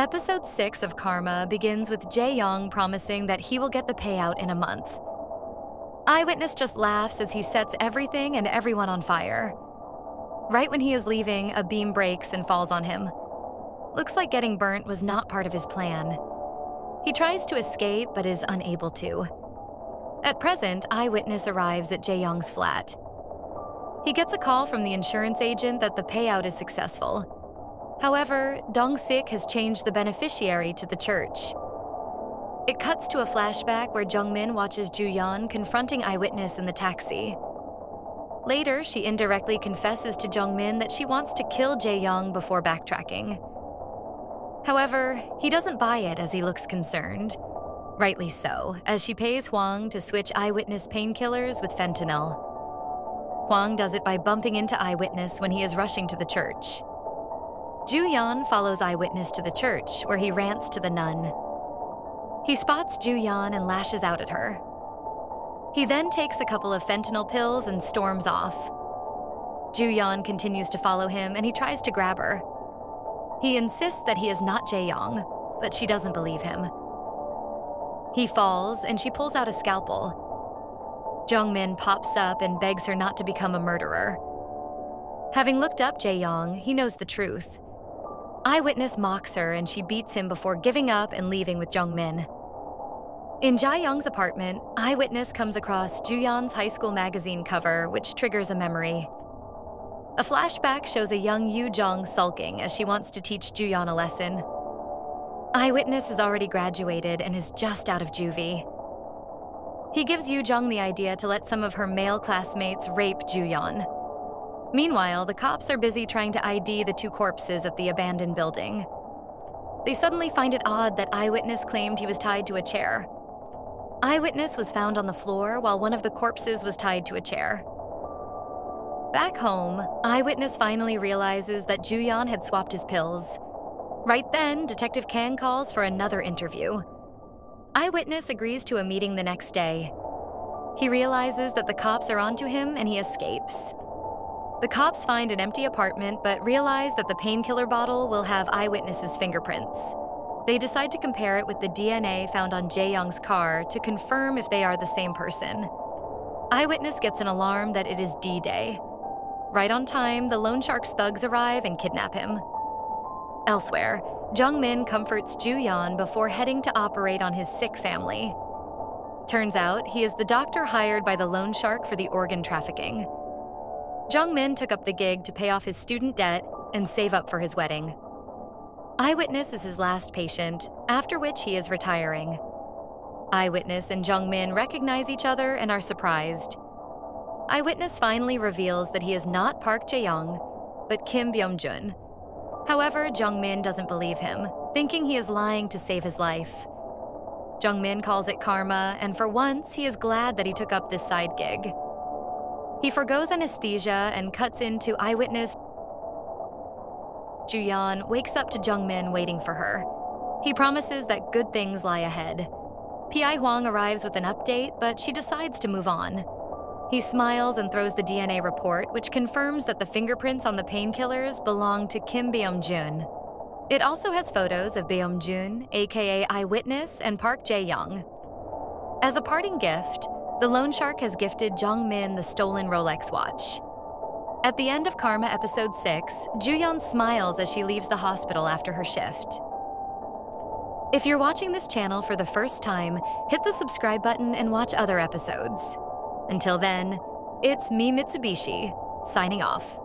Episode 6 of Karma begins with Jae-young promising that he will get the payout in a month. Eyewitness just laughs as he sets everything and everyone on fire. Right when he is leaving, a beam breaks and falls on him. Looks like getting burnt was not part of his plan. He tries to escape but is unable to. At present, Eyewitness arrives at Jae-young's flat. He gets a call from the insurance agent that the payout is successful. However, Dong-sik has changed the beneficiary to the church. It cuts to a flashback where Jung-min watches Ju-yeon confronting Eyewitness in the taxi. Later, she indirectly confesses to Jung-min that she wants to kill Jae-young before backtracking. However, he doesn't buy it as he looks concerned. Rightly so, as she pays Hwang to switch Eyewitness painkillers with fentanyl. Hwang does it by bumping into Eyewitness when he is rushing to the church. Ju-yeon follows Eyewitness to the church, where he rants to the nun. He spots Ju-yeon and lashes out at her. He then takes a couple of fentanyl pills and storms off. Ju-yeon continues to follow him and he tries to grab her. He insists that he is not Jae-young, but she doesn't believe him. He falls and she pulls out a scalpel. Jung-min pops up and begs her not to become a murderer. Having looked up Jae-young, he knows the truth. Eyewitness mocks her and she beats him before giving up and leaving with Jung-min. In Jae-young's apartment, Eyewitness comes across Ju-yeon's high school magazine cover, which triggers a memory. A flashback shows a young Yoo-jung sulking as she wants to teach Ju-yeon a lesson. Eyewitness has already graduated and is just out of juvie. He gives Yoo-jung the idea to let some of her male classmates rape Ju-yeon. Meanwhile, the cops are busy trying to ID the two corpses at the abandoned building. They suddenly find it odd that Eyewitness claimed he was tied to a chair. Eyewitness was found on the floor while one of the corpses was tied to a chair. Back home, Eyewitness finally realizes that Ju-yeon had swapped his pills. Right then, Detective Kang calls for another interview. Eyewitness agrees to a meeting the next day. He realizes that the cops are onto him and he escapes. The cops find an empty apartment but realize that the painkiller bottle will have Eyewitness's fingerprints. They decide to compare it with the DNA found on Jae-young's car to confirm if they are the same person. Eyewitness gets an alarm that it is D-Day. Right on time, the loan shark's thugs arrive and kidnap him. Elsewhere, Jung-min comforts Ju-yeon before heading to operate on his sick family. Turns out, he is the doctor hired by the loan shark for the organ trafficking. Jung-min took up the gig to pay off his student debt and save up for his wedding. Eyewitness is his last patient, after which he is retiring. Eyewitness and Jung-min recognize each other and are surprised. Eyewitness finally reveals that he is not Park Jae-young, but Kim Byung-jun. However, Jung-min doesn't believe him, thinking he is lying to save his life. Jung-min calls it karma, and for once, he is glad that he took up this side gig. He forgoes anesthesia and cuts into Eyewitness. Ju-yeon wakes up to Jung-min waiting for her. He promises that good things lie ahead. P.I. Hwang arrives with an update, but she decides to move on. He smiles and throws the DNA report, which confirms that the fingerprints on the painkillers belong to Kim Byung-jun. It also has photos of Byung-jun, aka Eyewitness, and Park Jae-young. As a parting gift, the loan shark has gifted Jung-min the stolen Rolex watch. At the end of Karma Episode 6, Ju-yeon smiles as she leaves the hospital after her shift. If you're watching this channel for the first time, hit the subscribe button and watch other episodes. Until then, it's me, Mitsubishi, signing off.